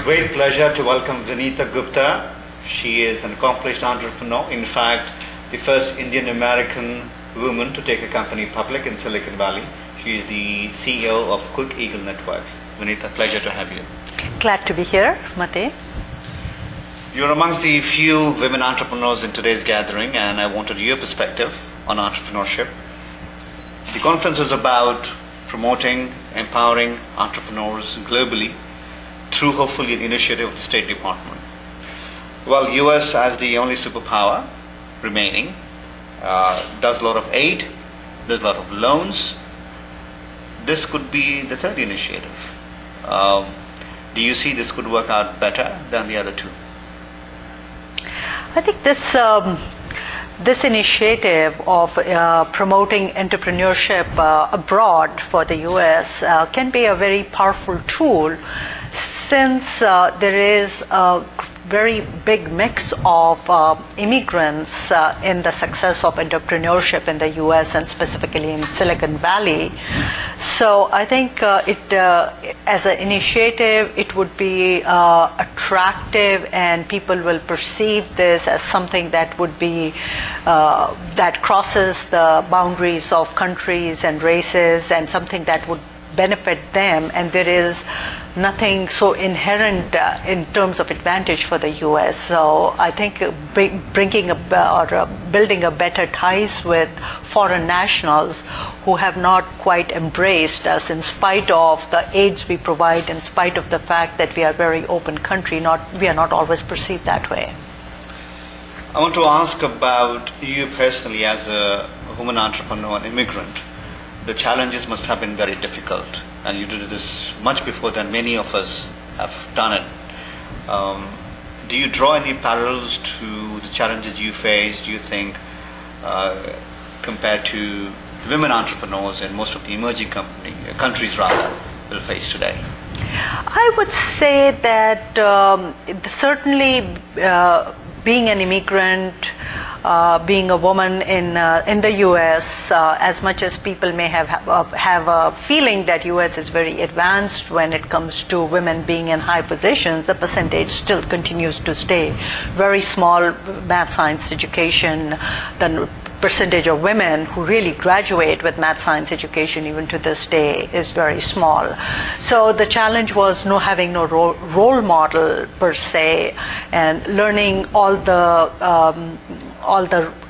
great pleasure to welcome Vinita Gupta. She is an accomplished entrepreneur. In fact, the first Indian American woman to take a company public in Silicon Valley. She is the CEO of Quick Eagle Networks. Vinita, pleasure to have you. Glad to be here, Mate. You're amongst the few women entrepreneurs in today's gathering, and I wanted your perspective on entrepreneurship. The conference is about promoting, empowering entrepreneurs globally through hopefully an initiative of the State Department. Well, US as the only superpower remaining does a lot of aid, does a lot of loans. This could be the third initiative. Do you see this could work out better than the other two? I think this initiative of promoting entrepreneurship abroad for the US can be a very powerful tool, since there is a very big mix of immigrants in the success of entrepreneurship in the US and specifically in Silicon Valley. So I think as an initiative, it would be attractive, and people will perceive this as something that would be that crosses the boundaries of countries and races, and something that would benefit them, and there is nothing so inherent in terms of advantage for the US. So I think building a better ties with foreign nationals who have not quite embraced us, in spite of the aids we provide, in spite of the fact that we are a very open country, we are not always perceived that way. I want to ask about you personally as a woman entrepreneur and immigrant. The challenges must have been very difficult, and you did this much before than many of us have done it. Do you draw any parallels to the challenges you face, do you think, compared to women entrepreneurs in most of the emerging countries will face today? I would say that certainly being an immigrant, being a woman in the US, as much as people may have a feeling that US is very advanced when it comes to women being in high positions, the percentage still continues to stay very small. Math science education, the percentage of women who really graduate with math science education even to this day is very small. So the challenge was having no role model per se, and learning all the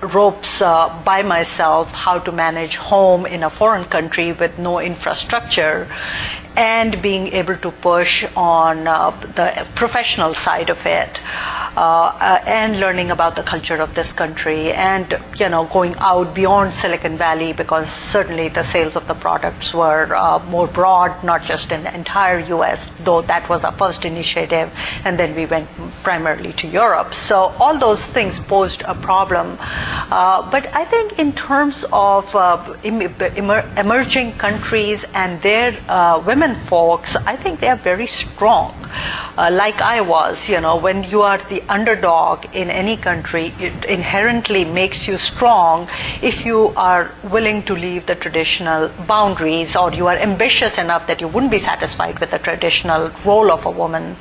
ropes by myself, how to manage home in a foreign country with no infrastructure, and being able to push on the professional side of it, and learning about the culture of this country, and going out beyond Silicon Valley, because certainly the sales of the products were more broad, not just in the entire US, though that was our first initiative, and then we went primarily to Europe. So all those things posed a problem. But I think in terms of emerging countries and their women folks, I think they are very strong. Like I was, when you are the underdog in any country, it inherently makes you strong if you are willing to leave the traditional boundaries, or you are ambitious enough that you wouldn't be satisfied with the traditional role of a woman.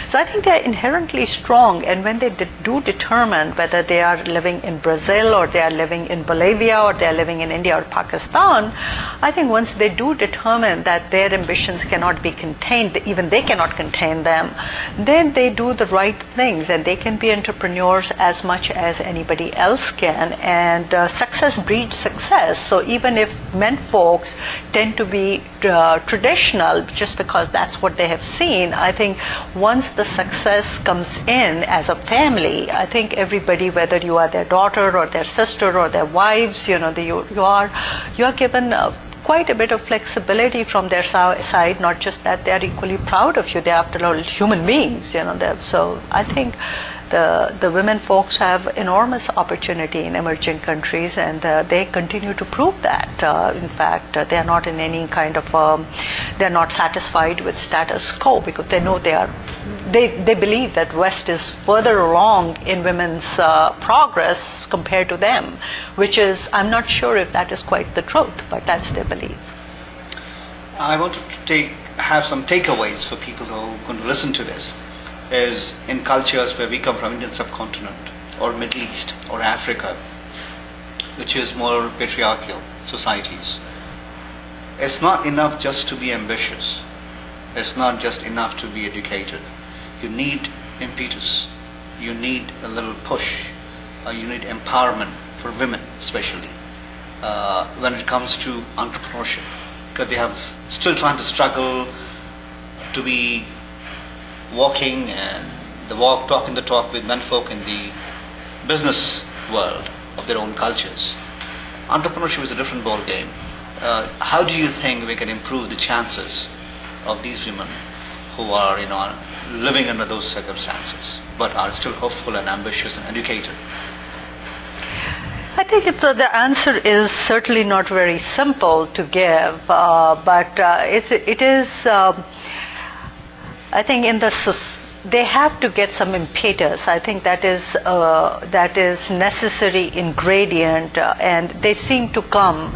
So I think they are inherently strong, and when they do determine whether they are living in Brazil, or they are living in Bolivia, or they are living in India or Pakistan, I think once they do determine that their ambitions cannot be contained, even they cannot contain them, then they do the right things, and they can be entrepreneurs as much as anybody else can, and success breeds success. So even if men folks tend to be traditional just because that's what they have seen, I think once the success comes in as a family, I think everybody, whether you are their daughter or their sister or their wives, you are given quite a bit of flexibility from their side. Not just that, they are equally proud of you. They are, after all, human beings. So I think the women folks have enormous opportunity in emerging countries, and they continue to prove that. In fact, they are not in any kind of they are not satisfied with status quo, because they know they believe that West is further along in women's progress compared to them, which is, I'm not sure if that is quite the truth, but that's their belief. I wanted to have some takeaways for people who are going to listen to this. is in cultures where we come from, Indian subcontinent or Middle East or Africa, which is more patriarchal societies. It's not enough just to be ambitious. It's not just enough to be educated. You need impetus. You need a little push. You need empowerment for women, especially when it comes to entrepreneurship, because they have still trying to struggle to be walking and talking the talk with menfolk in the business world of their own cultures. Entrepreneurship is a different ball game. How do you think we can improve the chances of these women who are, living under those circumstances, but are still hopeful and ambitious and educated? I think the answer is certainly not very simple to give, but it is. I think they have to get some impetus. I think that is necessary ingredient, and they seem to come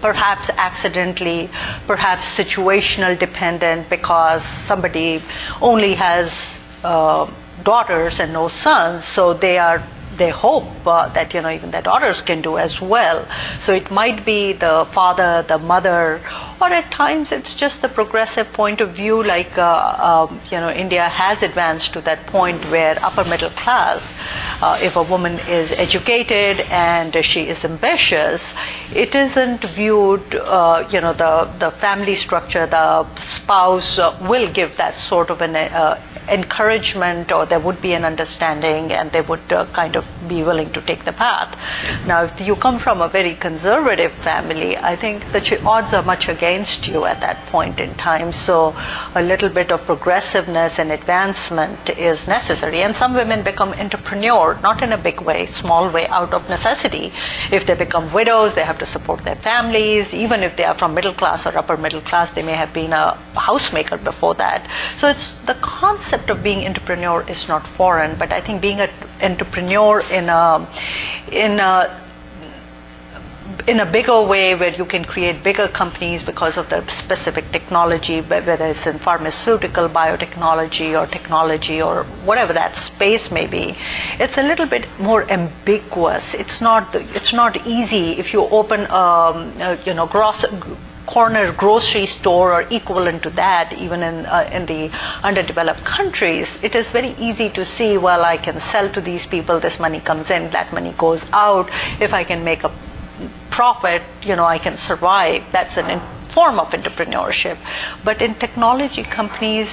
perhaps accidentally, perhaps situational dependent, because somebody only has daughters and no sons, so they hope that even their daughters can do as well. So it might be the father, the mother, or at times it's just the progressive point of view, like India has advanced to that point where upper middle class, if a woman is educated and she is ambitious, it isn't viewed, the family structure, the spouse will give that sort of an encouragement, or there would be an understanding, and they would kind of be willing to take the path. Now, if you come from a very conservative family, I think the odds are much against you at that point in time. So a little bit of progressiveness and advancement is necessary. And some women become entrepreneur, not in a big way, small way, out of necessity. If they become widows, they have to support their families. Even if they are from middle class or upper middle class, they may have been a housemaker before that. So it's the concept of being entrepreneur is not foreign, but I think being an entrepreneur in a bigger way, where you can create bigger companies because of the specific technology, whether it's in pharmaceutical, biotechnology, or technology, or whatever that space may be, it's a little bit more ambiguous. It's not easy. If you open corner grocery store or equivalent to that, even in the underdeveloped countries, it is very easy to see, well, I can sell to these people, this money comes in, that money goes out. If I can make a profit, I can survive. That's an form of entrepreneurship. But in technology companies,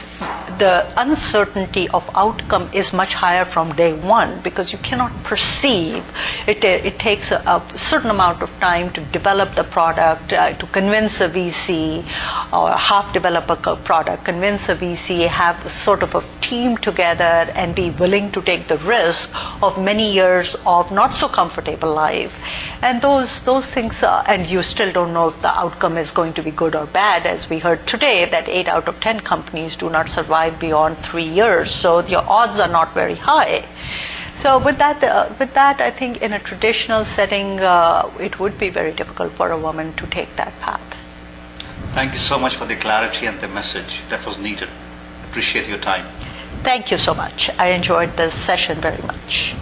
the uncertainty of outcome is much higher from day one, because you cannot perceive. It takes a certain amount of time to develop the product, to convince a VC, or half develop a product, convince a VC, have sort of a team together, and be willing to take the risk of many years of not so comfortable life. And those things, and you still don't know if the outcome is going to be good or bad, as we heard today, that 8 out of 10 companies do not survive beyond 3 years. So your odds are not very high. So with that, I think in a traditional setting, it would be very difficult for a woman to take that path. Thank you so much for the clarity and the message that was needed. Appreciate your time. Thank you so much. I enjoyed this session very much.